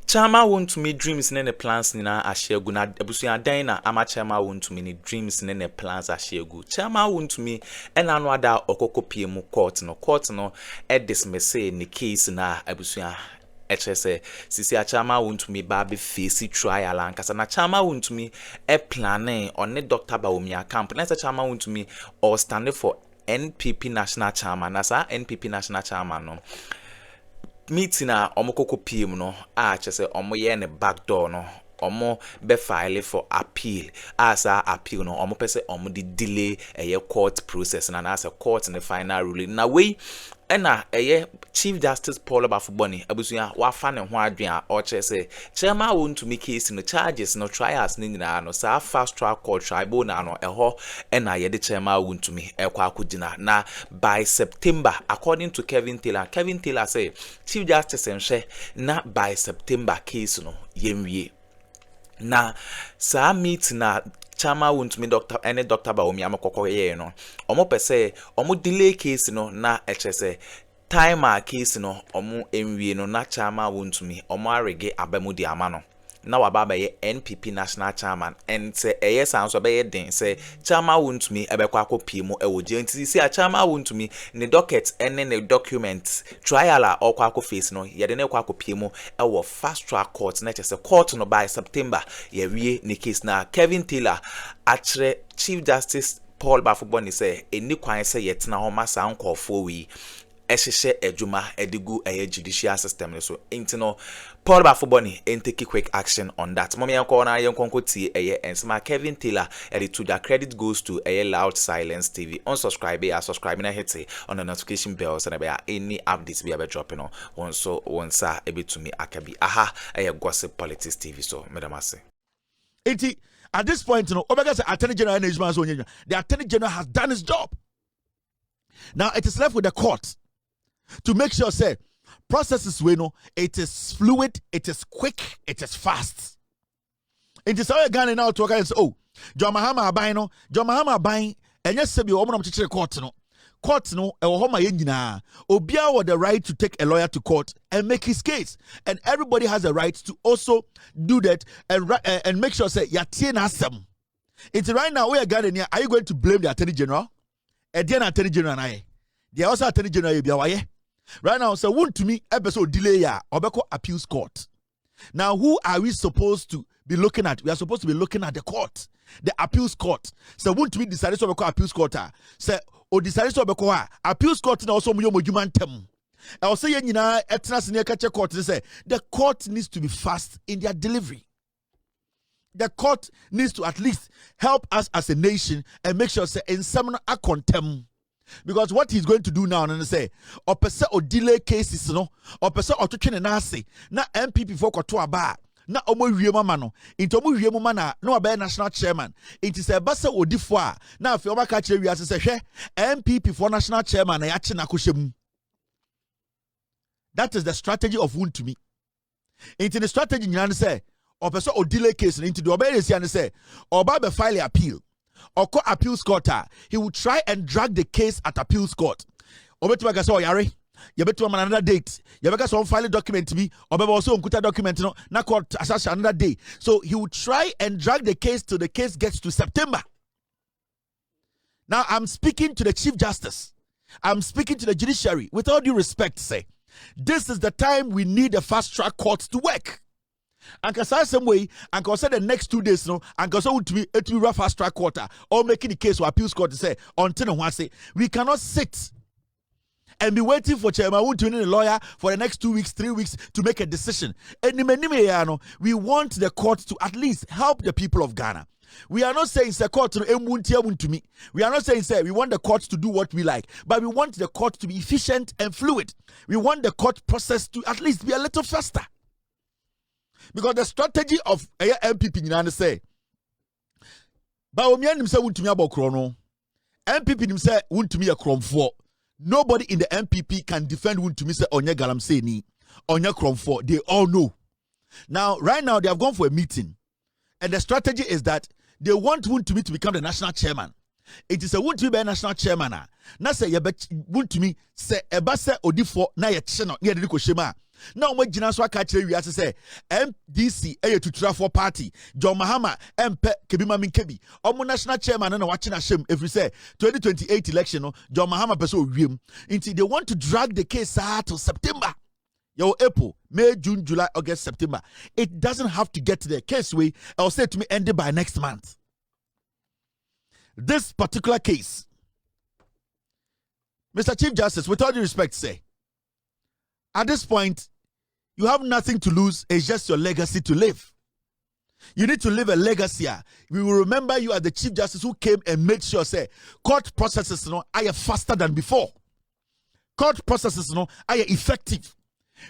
Chama Wontumi dreams ne plans nina ahyegu na abusua dan na ama Chama Wontumi ne dreams ne plans ahyegu. Chama Wontumi ena no ada okokopie mu court no dismiss ne case na abusua HSA sisi Chama Wontumi ba be face trial ankasa na Chama Wontumi planning on ne Dr. Bawumia camp na Chama Wontumi or stand for NPP national chairman na sa NPP national chairman no meeting a omokoko PM no chese omoye ne backdoor no omo be file for appeal as a appeal no omo pese omo di delay court process na as a court in the final ruling na we na Chief Justice Paul Bafuboni abusuya wa fa ne ho adwen a chese Chairman Wontumi case no charges no trials ni nyina no sa fast track court tribunal no na ye de Chairman Wontumi ekwa akugina na by September according to Kevin Taylor say Chief Justice nhwe na by September case no yemwie na sa meet na Chama Wontumi Dr. Bawumia amakokoye no omo pese omo delay case no na HSA timer case no omo enwie no na Chama Wontumi omo arege abamudi amano na wababa ye NPP national chairman and say sanso be den say Chama Wontumi ebekwa akopie mu ewoje nti si a Chama Wontumi ne docket ene ne documents trial a okwa akoface no ye de ne kwa akopie mu ewo fast track court na chese court no by September ye wie ne case na Kevin Taylor achre Chief Justice Paul Bafuboni say eni kwan say yetena ho masa nkofo wi ehihye adwuma edigu judicial system so intino Paul Bafuboni take quick action on that mommy yanko na yanko ti ensema Kevin Taylor to the credit goes to Loud Silence TV subscribe na hit on the notification bell so na any updates be dropping on onsa ebetumi akabi gossip politics TV so madam say at this point Omega say Attorney General the Attorney General has done his job. Now it is left with the court to make sure say processes it is fluid, it is quick, it is fast. It is how again now to say, oh, John Mahama abain and yes se bi o mo chire court no e wo ma yengina obia with the right to take a lawyer to court and make his case, and everybody has a right to also do that and make sure say yatie na asem. It's right now we are gathering here. Are you going to blame the Attorney General? Edian Attorney General na ye. They also Attorney General ye biawaye. Right now, so Wontumi episode delay ya obeko appeals court. Now, who are we supposed to be looking at? We are supposed to be looking at the court, the appeals court. So Wontumi decided to obeko appeals court. Say o decided to obeko appeals court na also muyo mojumantem. I will say nyina etna senior kache court say the court needs to be fast in their delivery. The court needs to at least help us as a nation and make sure say in some are contem. Because what he's going to do now and say or perse or delay cases no or perse or to twene na ase na MPP for koto aba na omo wie mama no into omo wie mama na oba national chairman it is a basa odifo a na afi oba ka kire wi ase se hwe MPP for national chairman na ya che na kohyem. That is the strategy of Wontumi. Into the strategy nyina say or person or delay case into the obedience and say or be file appeal or court appeals court, he will try and drag the case at appeals court. Obetima say yare you better another date. You better some file document me or also unkuta document no na court assess another day. So he will try and drag the case till the case gets to September. Now I'm speaking to the Chief Justice. I'm speaking to the judiciary with all due respect. Say this is the time we need the fast track courts to work. And say some way, and say the next 2 days, no, and say it will be fast track court or making the case for appeals court to say until we cannot sit and be waiting for Chairman Wontumi, a lawyer, for the next 2 weeks, 3 weeks to make a decision. And we want the court to at least help the people of Ghana. We are not saying the court to me. We are not saying we want the court to do what we like, but we want the court to be efficient and fluid. We want the court process to at least be a little faster. Because the strategy of MPP Nina say, Bawumia nimse Wontumi abokro MPP nimse Wontumi akromfo. Nobody in the MPP can defend Wontumi say onye galamse ni, onye kromfo. They all know. Now, right now, they have gone for a meeting. And the strategy is that they want Wontumi to become the national chairman. It is a Wontumi be national chairman. Na say ye Wontumi say eba se odifo na ye kye no ye de ko hyema. Na omo gina so aka kire wiase say MDC tutura for party John Mahama empe kebima minkebi. Omo national chairman na wachi na shem every say 2028 election no John Mahama person wiem. Until they want to drag the case out to September. Your April, May, June, July, August, September. It doesn't have to get to the case way. I'll say to me ended by next month. This particular case, Mr. Chief Justice, with all due respect, say, at this point, you have nothing to lose. It's just your legacy to live. You need to leave a legacy. We will remember you as the Chief Justice who came and made sure, say, court processes are faster than before. Court processes are effective.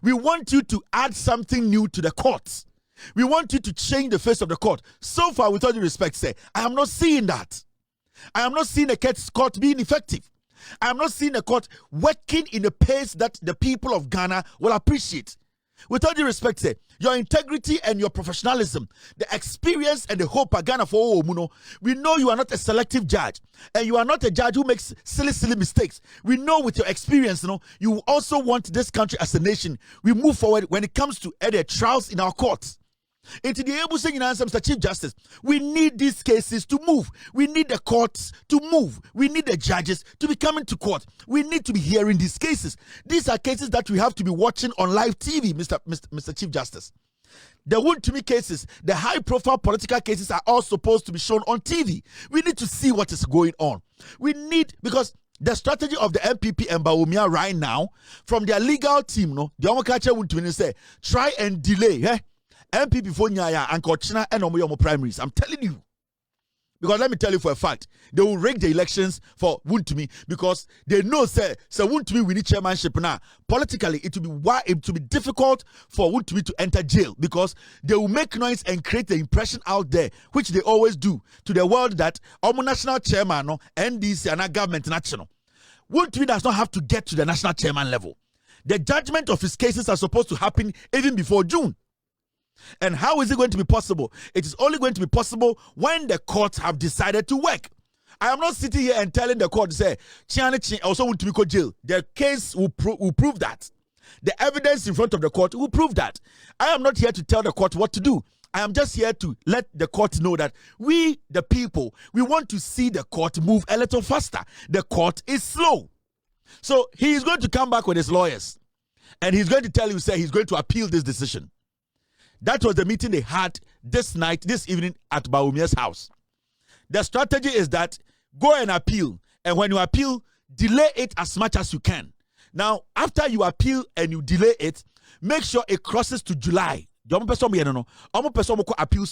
We want you to add something new to the courts. We want you to change the face of the court. So far, with all due respect, say, I am not seeing that. I am not seeing the court being effective. I am not seeing the court working in a pace that the people of Ghana will appreciate. With all due respect, say, your integrity and your professionalism, the experience and the hope of Ghana for Muno, we know you are not a selective judge, and you are not a judge who makes silly mistakes. We know with your experience, you also want this country as a nation. We move forward when it comes to the trials in our courts. Into the able saying answer, Mr. Chief Justice, we need these cases to move. We need the courts to move. We need the judges to be coming to court. We need to be hearing these cases. These are cases that we have to be watching on live TV, Mr. Chief Justice. The Wontumi cases, the high-profile political cases are all supposed to be shown on TV. We need to see what is going on. We need, because the strategy of the MPP and Bawumia right now, from their legal team, the Omokache Wontumi say, try and delay, MPP for Nyaya and Kochina and Omoyomo primaries. I'm telling you. Because let me tell you for a fact, they will rig the elections for Wontumi because they know, say Wontumi we need chairmanship now. Politically, it will be difficult for Wontumi to enter jail because they will make noise and create the impression out there, which they always do, to the world that Omo national chairman, NDC, and government national. Wontumi does not have to get to the national chairman level. The judgment of his cases are supposed to happen even before June. And how is it going to be possible? It is only going to be possible when the courts have decided to work. I am not sitting here and telling the court to say, Chiani also want to be called jail. The case will prove that. The evidence in front of the court will prove that. I am not here to tell the court what to do. I am just here to let the court know that we, the people, we want to see the court move a little faster. The court is slow. So he is going to come back with his lawyers. And he's going to tell you, say, he's going to appeal this decision. That was the meeting they had this evening at Bawumia's house. The strategy is that go and appeal. And when you appeal, delay it as much as you can. Now, after you appeal and you delay it, make sure it crosses to July. Appeals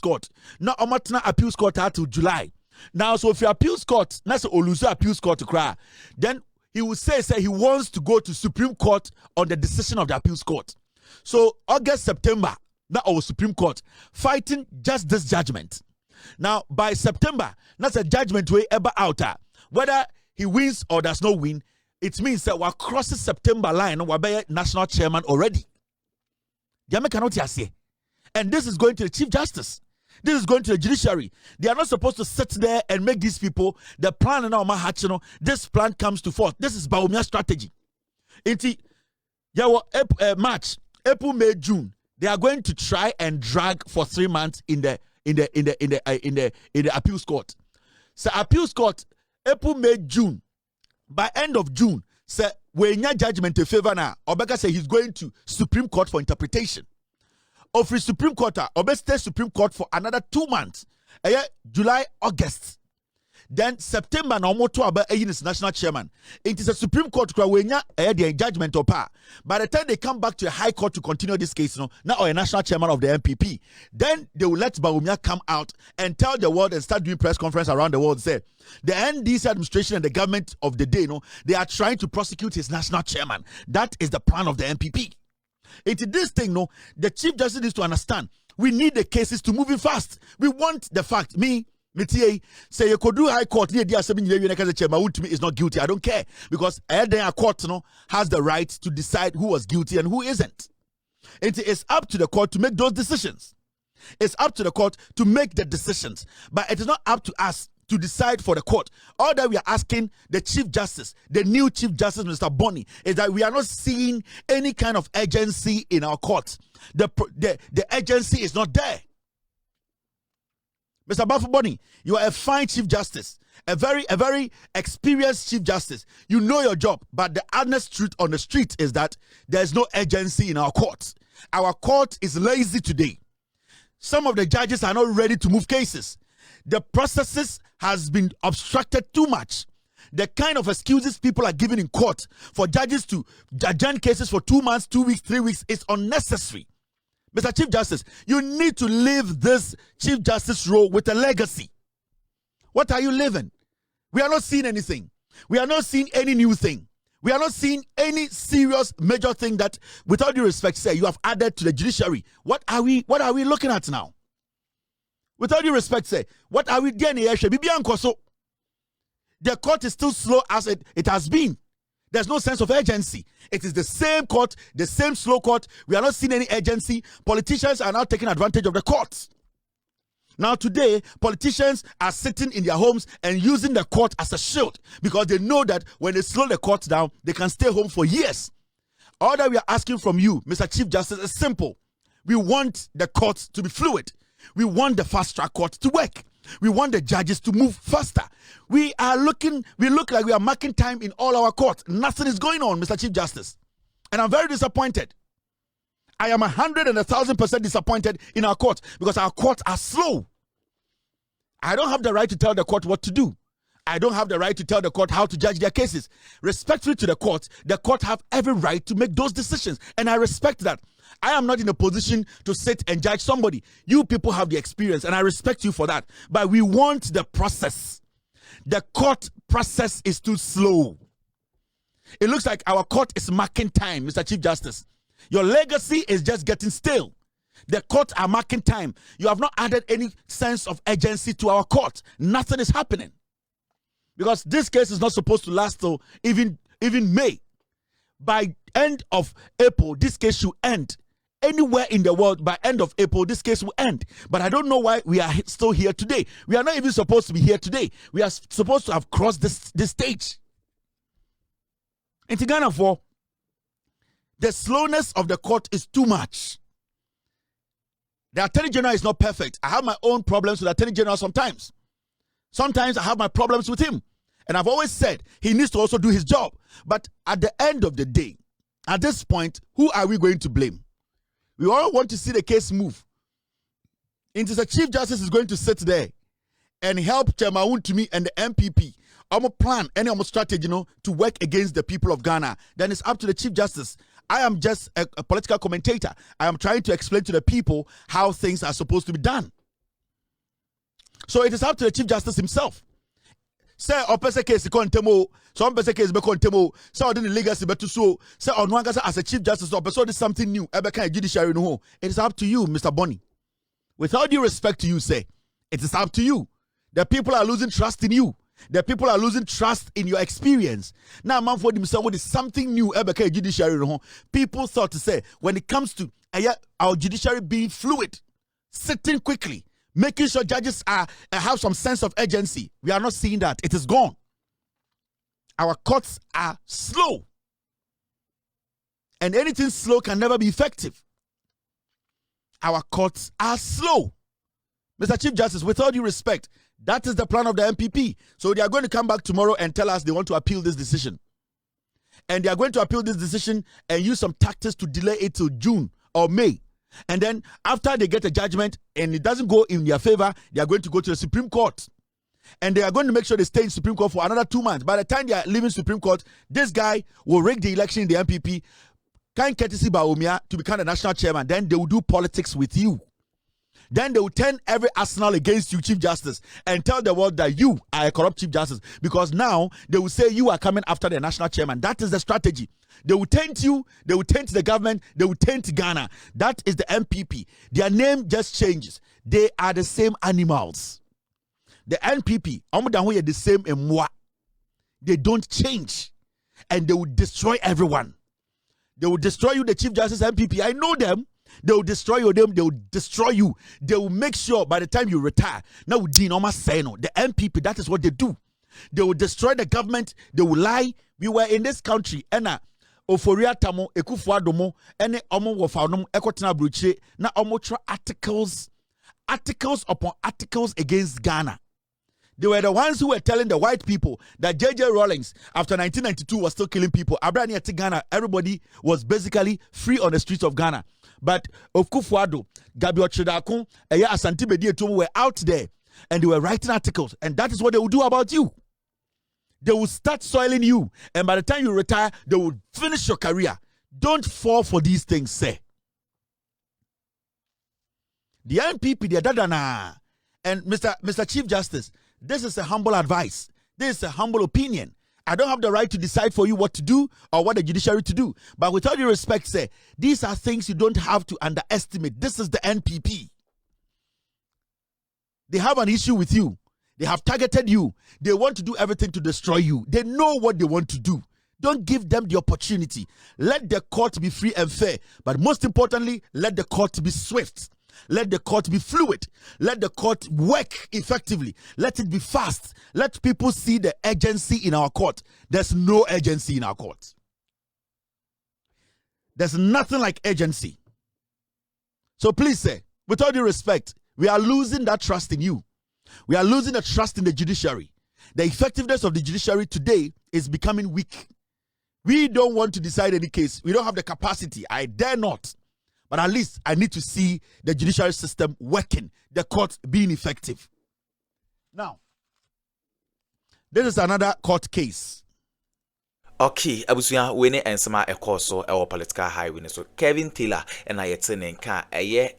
court. Now, appeals court till July. Now, so if your appeals court, that's Oluso appeals court to cry, then he will say he wants to go to Supreme Court on the decision of the appeals court. So, August, September, now our Supreme Court fighting just this judgment. Now, by September, that's a judgment way ever out. Whether he wins or does not win, it means that we're crossing September line, we're by national chairman already. And this is going to the Chief Justice. This is going to the judiciary. They are not supposed to sit there and make these people the plan and all. This plan comes to forth. This is Bawumia's strategy. March, April, May, June. They are going to try and drag for 3 months in the appeals court. So appeals court, April, May, June. By end of June, say when your judgment in favor now, Obeka say he's going to Supreme Court for interpretation. Of the Supreme Court, Obeka stay Supreme Court for another 2 months. July, August. Then September na omoto aba is national chairman. It is a Supreme Court kwenya their judgment or power. By the time they come back to a high court to continue this case, now a national chairman of the MPP, then they will let Bawumia come out and tell the world and start doing press conference around the world. Say the NDC administration and the government of the day, they are trying to prosecute his national chairman. That is the plan of the MPP. It's this thing, the Chief Justice needs to understand. We need the cases to move in fast. We want the fact. Say you could do high court near the Wontumi is not guilty. I don't care because a court has the right to decide who was guilty and who isn't. It is up to the court to make those decisions. It's up to the court to make the decisions, but it is not up to us to decide for the court. All that we are asking the Chief Justice, the new Chief Justice, Mr. Bonney, is that we are not seeing any kind of urgency in our court. The urgency is not there. Mr. Bonney, you are a fine Chief Justice, a very experienced Chief Justice. You know your job, but the honest truth on the street is that there's no urgency in our court. Our court is lazy today. Some of the judges are not ready to move cases. The processes has been obstructed too much. The kind of excuses people are giving in court for judges to adjourn cases for 2 months, 2 weeks, 3 weeks is unnecessary. Mr. Chief Justice, you need to leave this Chief Justice role with a legacy. What are you living? We are not seeing anything. We are not seeing any new thing. We are not seeing any serious major thing that, with all due respect, say you have added to the judiciary. What are we looking at now? With all due respect, say, what are we doing here? The court is still slow as it has been. There's no sense of urgency. It is the same court, the same slow court. We are not seeing any urgency. Politicians are now taking advantage of the courts. Now today, politicians are sitting in their homes and using the court as a shield because they know that when they slow the court down, they can stay home for years. All that we are asking from you, Mr. Chief Justice, is simple. We want the courts to be fluid. We want the fast-track court to work. We want the judges to move faster. We look like we are marking time in all our courts. Nothing is going on, Mr. Chief Justice. And I'm very disappointed. I am 100 and 1,000% disappointed in our courts because our courts are slow. I don't have the right to tell the court what to do. I don't have the right to tell the court how to judge their cases. Respectfully to the court have every right to make those decisions. And I respect that. I am not in a position to sit and judge somebody. You people have the experience and I respect you for that. But we want the process. The court process is too slow. It looks like our court is marking time, Mr. Chief Justice. Your legacy is just getting stale. The courts are marking time. You have not added any sense of urgency to our court. Nothing is happening. Because this case is not supposed to last till even May. By end of April, this case should end. Anywhere in the world, by end of April, this case will end. But I don't know why we are still here today. We are not even supposed to be here today. We are supposed to have crossed this stage. In Ghana, for the slowness of the court is too much. The Attorney General is not perfect. I have my own problems with the Attorney General sometimes. Sometimes I have my problems with him. And I've always said he needs to also do his job. But at the end of the day, at this point, who are we going to blame? We all want to see the case move. It is the Chief Justice is going to sit there and help Chairman Wontumi and the MPP. Our plan and our strategy, to work against the people of Ghana. Then it's up to the Chief Justice. I am just a political commentator. I am trying to explain to the people how things are supposed to be done. So it is up to the Chief Justice himself. Say opese case kontemo, so opese case be kontemo, say odin legacy beto so, say onwanga as a Chief Justice opese this something new, ebeka judiciary no. It is up to you, Mr. Bonney. With all due respect to you, say, it is up to you. The people are losing trust in you. The people are losing trust in your experience. Now, man, for themselves, what is something new? Judiciary. People thought to say, when it comes to our judiciary being fluid, sitting quickly, making sure judges have some sense of urgency. We are not seeing that. It is gone. Our courts are slow. And anything slow can never be effective. Our courts are slow. Mr. Chief Justice, with all due respect, that is the plan of the MPP. So they are going to come back tomorrow and tell us they want to appeal this decision. And they are going to appeal this decision and use some tactics to delay it till June or May. And then after they get a judgment and it doesn't go in their favor, they are going to go to the Supreme Court. And they are going to make sure they stay in Supreme Court for another 2 months. By the time they are leaving Supreme Court, this guy will rig the election in the MPP, kind courtesy by Omia to become the national chairman. Then they will do politics with you. Then they will turn every arsenal against you, Chief Justice, and tell the world that you are a corrupt Chief Justice. Because now they will say you are coming after the national chairman. That is the strategy. They will taint you, they will taint the government, they will taint Ghana. That is the MPP. Their name just changes. They are the same animals. The NPP, are the same in moi. They don't change. And they will destroy everyone. They will destroy you, the Chief Justice MPP. I know them. They will destroy your name. They will destroy you. They will make sure by the time you retire, now Dean almost say no. The MPP, that is what they do. They will destroy the government. They will lie. We were in this country, and Oforia Tamo, Ekufuadomo, and Omo Wafaunum, Ekotana Bruche, na Omotra articles upon articles against Ghana. They were the ones who were telling the white people that J.J. Rawlings, after 1992, was still killing people. Abrani at Ghana, everybody was basically free on the streets of Ghana. But Okufuado, Gabriel Chidakun, Eya Asante Bedietum were out there and they were writing articles. And that is what they will do about you. They will start soiling you. And by the time you retire, they will finish your career. Don't fall for these things, sir. The NPP, they're dadana. And Mr. Chief Justice, this is a humble advice. This is a humble opinion. I don't have the right to decide for you what to do or what the judiciary to do. But with all due respect, sir, these are things you don't have to underestimate. This is the NPP. They have an issue with you. They have targeted you. They want to do everything to destroy you. They know what they want to do. Don't give them the opportunity. Let the court be free and fair. But most importantly, let the court be swift. Let the court be fluid. Let the court work effectively. Let it be fast. Let people see the urgency in our court. There's no urgency in our court. There's nothing like urgency. So please, sir, with all due respect, we are losing that trust in you. We are losing the trust in the judiciary. The effectiveness of the judiciary today is becoming weak. We don't want to decide any case. We don't have the capacity. I dare not. But at least I need to see the judiciary system working, the court being effective. Now, this is another court case. Okay, abusuya we ne ensema ekoso ewo political highway so Kevin Taylor and ayetene nka eye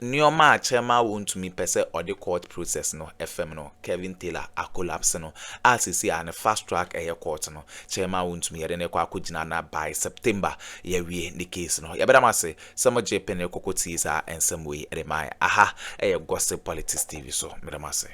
Nioma Chema Wontumi pese or the court process no FM no Kevin Taylor a collapse no RCC and fast track a court no Chema Wontumi yere ne kwa kujina na by September ye wie the case no yebeda mase some JPN kokoti sa ensem we remai aha gossip politics TV so medamase